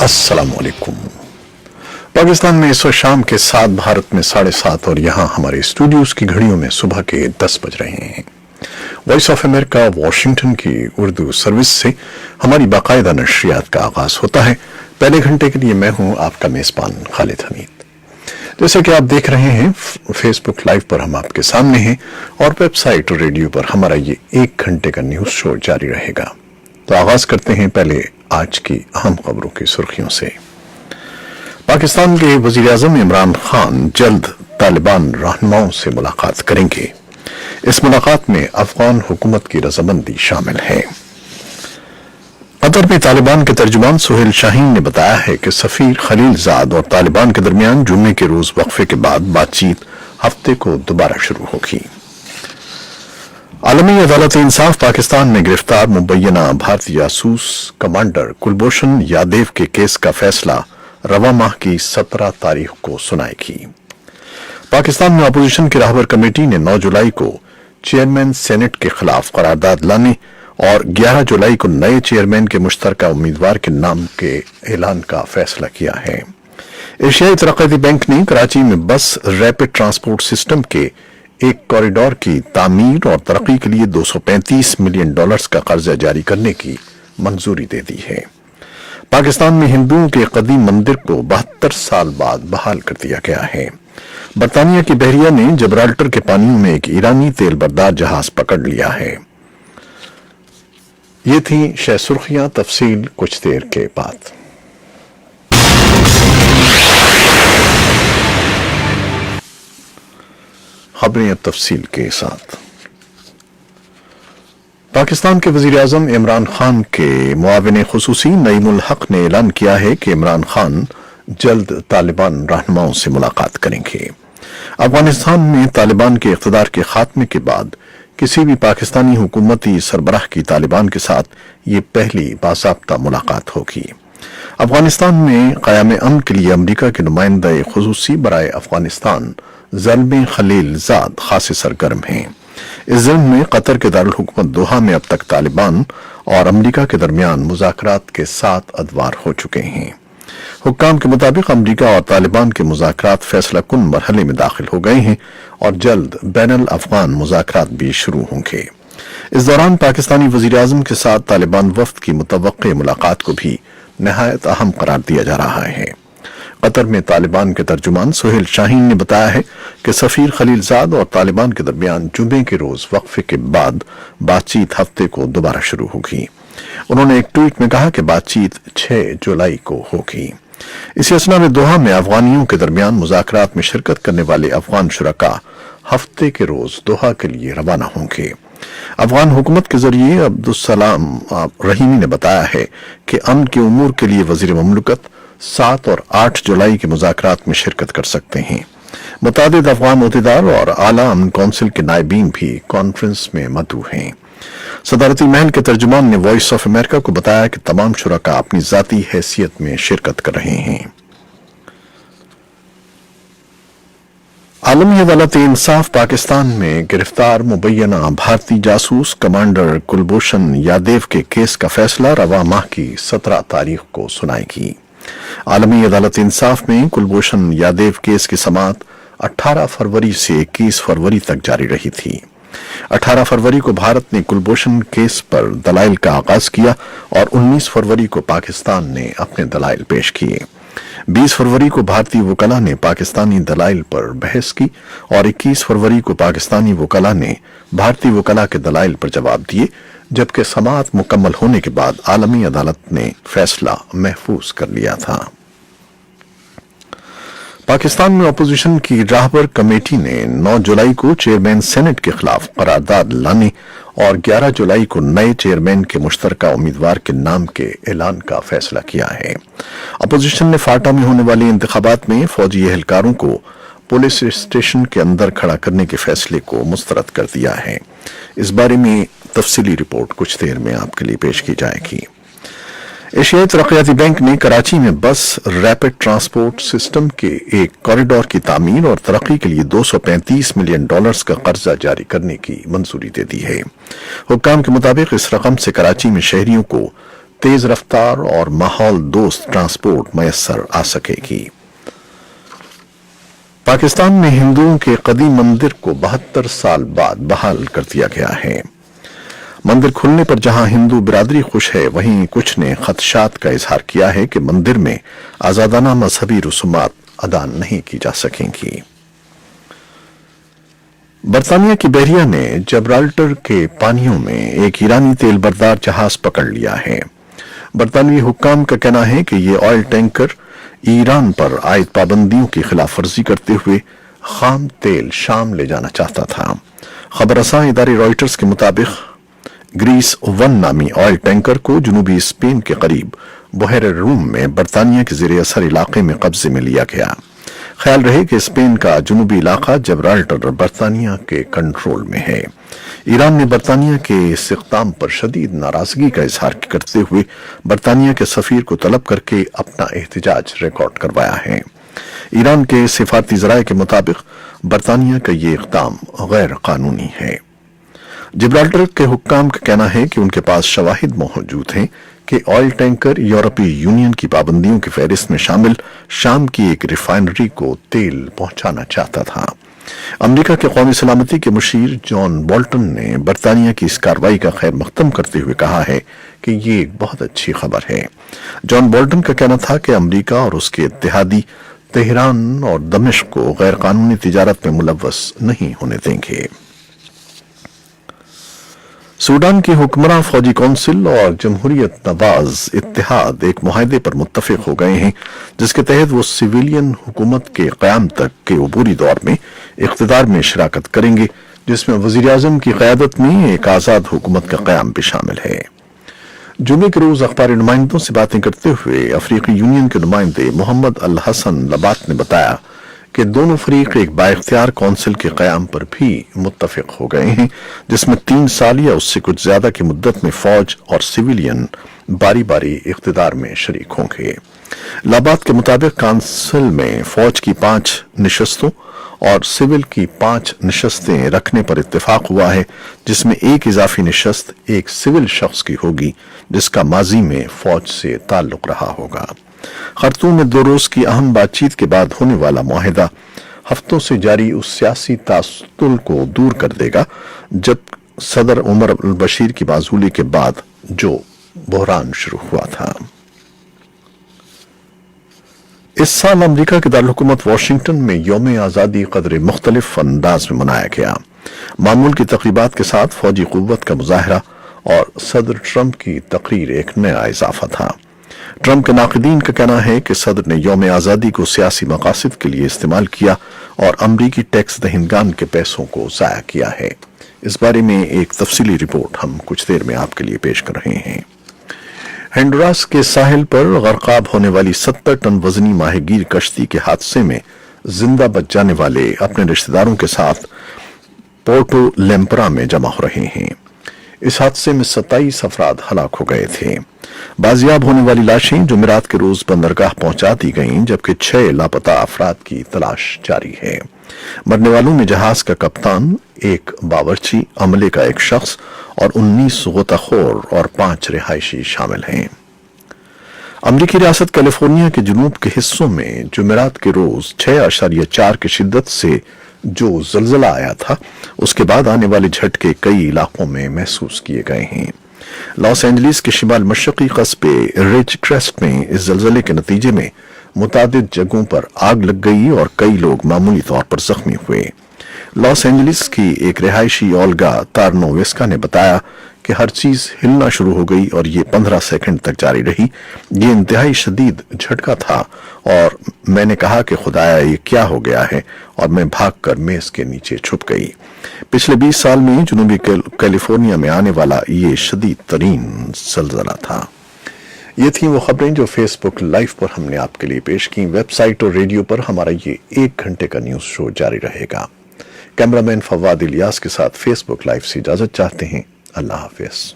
अस्सलाम वालेकुम। पाकिस्तान में इस वक्त शाम के 7, भारत में 7:30 और यहाँ हमारे स्टूडियोज की घड़ियों में सुबह के 10 बज रहे हैं। वॉइस ऑफ अमेरिका वाशिंगटन की उर्दू सर्विस से हमारी बाकायदा नशरियात का आगाज होता है। पहले घंटे के लिए मैं हूँ आपका मेजबान खालिद हमीद। जैसे कि आप देख रहे हैं, फेसबुक लाइव पर हम आपके सामने हैं और वेबसाइट और रेडियो पर हमारा ये 1 घंटे का न्यूज शो जारी रहेगा। तो आगाज करते हैं पहले आज की अहम खबरों की सुर्खियों से। पाकिस्तान के वजीर आजम इमरान खान जल्द तालिबान रहनुमाओं से मुलाकात करेंगे। इस मुलाकात में अफगान हुकूमत की रजामंदी शामिल है। कतर में तालिबान के तर्जुमान सुहेल शाहीन ने बताया है कि सफीर खलीलजाद और तालिबान के दरमियान जुम्मे के रोज वक्फे के बाद बातचीत हफ्ते को दोबारा शुरू होगी। आलमी अदालत इंसाफ पाकिस्तान में गिरफ्तार मुबैना भारतीय जासूस कमांडर कुलभूषण यादव के केस का फैसला रवा माह की 17 तारीख को सुनाएगी। पाकिस्तान में अपोजिशन की राहबर कमेटी ने 9 जुलाई को चेयरमैन सेनेट के खिलाफ करारदाद लाने और 11 जुलाई को नए चेयरमैन के मुश्तरका उम्मीदवार के नाम के ऐलान का फैसला किया है। एशियाई तरक्याती बैंक ने कराची में बस रैपिड ट्रांसपोर्ट सिस्टम के एक कॉरिडोर की तामीर और तरक्की के लिए $235 मिलियन का कर्जा जारी करने की मंजूरी दे दी है। पाकिस्तान में हिंदुओं के कदीम मंदिर को 72 साल बाद बहाल कर दिया गया है। बरतानिया की बहरिया ने जबराल्टर के पानियों में एक ईरानी तेल बरदार जहाज पकड़ लिया है। ये थी शह सुर्खियां, तफसील कुछ देर के बाद। खबरें अब तफसील के साथ। पाकिस्तान के वजीर आजम इमरान खान के मुआविन खुसूसी नईमुल हक ने ऐलान किया है कि इमरान खान जल्द तालिबान रहनुमाओं से मुलाकात करेंगे। अफगानिस्तान में तालिबान के इख्तिदार के खात्मे के बाद किसी भी पाकिस्तानी हुकूमती सरबराह की तालिबान के साथ ये पहली बाज़ाब्ता मुलाकात होगी। अफगानिस्तान में क़याम अमन के लिए अमरीका के नुमाइंदा खुसूसी बराए अफगानिस्तान ज़ल्मे खलीलजाद खासे सरगर्म हैं। इस ज़िम्न में कतर के दारुल हुकूमत दोहा में अब तक तालिबान और अमरीका के दरमियान मुज़ाकरात के 7 अदवार हो चुके हैं। हुक्काम के मुताबिक अमरीका और तालिबान के मुज़ाकरात फैसला कुन मरहले में दाखिल हो गए हैं और जल्द बैनुल अफ़गान मुज़ाकरात भी शुरू होंगे। इस दौरान पाकिस्तानी वज़ीर आज़म के साथ तालिबान वफ़द की मुतवक्के मुलाकात को भी नहायत अहम करार दिया जा रहा है। कतर में तालिबान के तर्जुमान सुहेल शाहीन ने बताया है कि सफीर खलीलजाद और तालिबान के दरमियान जुम्मे के रोज वक्फे के बाद बातचीत हफ्ते को दोबारा शुरू होगी। उन्होंने एक ट्वीट में कहा कि बातचीत 6 जुलाई को होगी। इसी असना में दोहा में अफगानियों के दरमियान मुज़ाकरात में शिरकत करने वाले अफगान शुरका हफ्ते के रोज दोहा के लिए रवाना होंगे। अफगान हुकूमत के जरिए अब्दुस्सलाम रहीमी ने बताया है कि अमन के उमूर के लिए वजीर ममलकत 7 और 8 जुलाई के मुज़ाकरात में शिरकत कर सकते हैं। मुतादिद अफगान अहदेदार और आला अमन कौंसिल के नायबीन भी कॉन्फ्रेंस में मदऊ हैं। सदारती महल के तर्जुमान ने वॉइस ऑफ अमेरिका को बताया कि तमाम शुरका अपनी जाती हैसियत में शिरकत कर रहे हैं। आलमी अदालत इंसाफ पाकिस्तान में गिरफ्तार मुबैना भारतीय जासूस कमांडर कुलभूषण यादव के केस का फैसला रवा माह की 17 तारीख को सुनाएगी। आलमी अदालत इंसाफ में कुलभूषण यादव केस की समाअत 18 फरवरी से 21 फरवरी तक जारी रही थी। 18 फरवरी को भारत ने कुलभूषण केस पर दलाइल का आगाज किया और 19 फरवरी को पाकिस्तान ने अपने दलाइल पेश किए। 20 फरवरी को भारतीय वकला ने पाकिस्तानी दलाइल पर बहस की और 21 फरवरी को पाकिस्तानी वकला ने भारतीय वकला के दलाइल पर जवाब दिए, जबकि समाअत मुकम्मल होने के बाद आलमी अदालत ने फैसला महफूज कर लिया था। पाकिस्तान में अपोजिशन की राहबर कमेटी ने 9 जुलाई को चेयरमैन सेनेट के खिलाफ करारदाद लाने और 11 जुलाई को नए चेयरमैन के मुश्तरका उम्मीदवार के नाम के ऐलान का फैसला किया है। अपोजिशन ने फाटा में होने वाले इंतखाबात में फौजी एहलकारों को पुलिस स्टेशन के अंदर खड़ा करने के फैसले को मुस्तरद कर दिया है। इस बारे में तफसीली रिपोर्ट कुछ देर में आपके लिए पेश की जाएगी। एशियाई तरक्याती बैंक ने कराची में बस रैपिड ट्रांसपोर्ट सिस्टम के एक कॉरिडोर की तामीर और तरक्की के लिए $235 मिलियन का कर्जा जारी करने की मंजूरी दे दी है। हुक्काम के मुताबिक इस रकम से कराची में शहरियों को तेज रफ्तार और माहौल दोस्त ट्रांसपोर्ट मैसर आ सकेगी। पाकिस्तान में हिंदुओं के कदीम मंदिर को 72 साल बाद बहाल कर दिया गया है। मंदिर खुलने पर जहां हिंदू बिरादरी खुश है, वहीं कुछ ने खदशात का इजहार किया है कि मंदिर में आजादाना मजहबी रसूमात अदा नहीं की जा सकेंगी। बरतानिया की बहरिया ने जबराल्टर के पानियों में एक ईरानी तेल बरदार जहाज पकड़ लिया है। बरतानवी हुक्काम का कहना है कि ये ऑयल टैंकर ईरान पर आयद पाबंदियों की खिलाफ वर्जी करते हुए खाम तेल शाम ले जाना चाहता था। खबर रसां इदारे रॉयटर्स के मुताबिक ग्रीस वन नामी ऑयल टैंकर को जनूबी स्पेन के करीब बहर रूम में बरतानिया के ज़ेरे असर इलाके में कब्जे में लिया गया। ख्याल रहे कि स्पेन का जनूबी इलाका जबराल्टर बरतानिया के कंट्रोल में है। ईरान ने बरतानिया के इस इक़दाम पर शदीद नाराजगी का इजहार करते हुए बरतानिया के सफीर को तलब करके अपना एहतजाज रिकॉर्ड करवाया है। ईरान के सिफारती ज़राए के मुताबिक बरतानिया का ये इक़दाम गैर कानूनी है। जिब्राल्टर के हुक्काम का कहना है कि उनके पास शवाहिद मौजूद हैं कि ऑयल टैंकर यूरोपीय यूनियन की पाबंदियों की फहरिस्त में शामिल शाम की एक रिफाइनरी को तेल पहुंचाना चाहता था। अमेरिका के कौमी सलामती के मुशीर जॉन बोल्टन ने बरतानिया की इस कार्रवाई का खैर मकदम करते हुए कहा है कि ये एक बहुत अच्छी खबर है। जॉन बोल्टन का कहना था कि अमेरिका और उसके इत्तेहादी तेहरान और दमिश्क को गैर कानूनी तिजारत में मुलव्वस नहीं होने देंगे। सूडान की हुक्मरान फौजी कौंसिल और जमहूरियत नवाज इत्तेहाद एक मुआहदे पर मुत्तफिक हो गए हैं, जिसके तहत वो सिविलियन हुकूमत के क़याम तक के अबूरी दौर में इख्तिदार में शिराकत करेंगे, जिसमें वज़ीर आज़म की क़यादत में एक आज़ाद हुकूमत का क़याम भी शामिल है। जुमे के रोज अखबारी नुमाइंदों से बातें करते हुए अफ्रीकी यूनियन के नुमाइंदे मोहम्मद अल हसन लबात ने बताया कि दोनों फरीक एक बाइख्तियार कौंसिल के क़याम पर भी मुत्तफिक हो गए हैं, जिसमें 3 साल या उससे कुछ ज्यादा की मुद्दत में फौज और सिविलियन बारी बारी इख्तिदार में शरीक होंगे। लाबात के मुताबिक काउंसिल में फौज की 5 निशस्तों और सिविल की 5 निशस्तें रखने पर इत्तेफाक हुआ है, जिसमें एक इजाफी निशस्त एक सिविल शख्स की होगी जिसका माजी में फौज से ताल्लुक रहा होगा। खर्तूम में 2 रोज की अहम बातचीत के बाद होने वाला मुआहिदा हफ्तों से जारी उस सियासी तासुल को दूर कर देगा जब सदर उमर अल बशीर की माजूली के बाद जो बहरान शुरू हुआ था। इस साल अमेरिका के दारकूमत वाशिंगटन में यौम आज़ादी कदर मुख्तलिफ अंदाज में मनाया गया। मामूल की तकरीबात के साथ फौजी कुव्वत का मुजाहरा और सदर ट्रंप की तकरीर एक नया इजाफा था। ट्रंप के नाक़दीन का कहना है कि सदर ने यौम आज़ादी को सियासी मकासद के लिए इस्तेमाल किया और अमरीकी टैक्स दहिंदगान के पैसों को ज़ाया किया है। इस बारे में एक तफसीली रिपोर्ट हम कुछ देर में आपके लिए पेश कर रहे हैं। होंडुरास के साहिल पर गरकाब होने वाली 70 टन वजनी माहीगीर कश्ती के हादसे में जिंदा बच जाने वाले अपने रिश्तेदारों के साथ पोर्टो लेम्परा में जमा हो रहे हैं। इस हादसे में 27 अफराद हलाक हो गए थे। बाजियाब होने वाली लाशें जुमेरात के रोज बंदरगाह पहुंचा दी गईं, जबकि 6 लापता अफराद की तलाश जारी है। मरने वालों में जहाज का कप्तान, एक बावर्ची, अमले का एक शख्स और 19 गोताखोर और 5 रिहायशी शामिल हैं। अमरीकी रियासत कैलिफोर्निया के जुनूब के हिस्सों में जुमेरात के रोज 6.4 की शिद्दत से जो जलजला आया था, उसके बाद आने वाले झटके कई इलाकों में महसूस किए गए हैं। लॉस एंजलिस के शिमाल मशरकी कस्बे रिज क्रेस्ट में इस जलजले के नतीजे में मुतादिद जगहों पर आग लग गई और कई लोग मामूली तौर पर जख्मी हुए। लॉस एंजलिस की एक रिहायशी ओल्गा तारनोवेस्का ने बताया कि हर चीज हिलना शुरू हो गई और ये 15 सेकंड तक जारी रही। ये इंतहाई शदीद झटका था और मैंने कहा कि खुदाया ये क्या हो गया है, और मैं भागकर मेज के नीचे छुप गई। पिछले 20 साल में जनूबी कैलिफोर्निया में आने वाला ये शदीद तरीन जलजला था। ये थी वो खबरें जो फेसबुक लाइव पर हमने आपके लिए पेश की। वेबसाइट और रेडियो पर हमारा ये 1 घंटे का न्यूज शो जारी रहेगा। कैमरामैन फवाद इलियास के साथ फेसबुक लाइव से इजाजत चाहते हैं। अल्लाह हाफिज।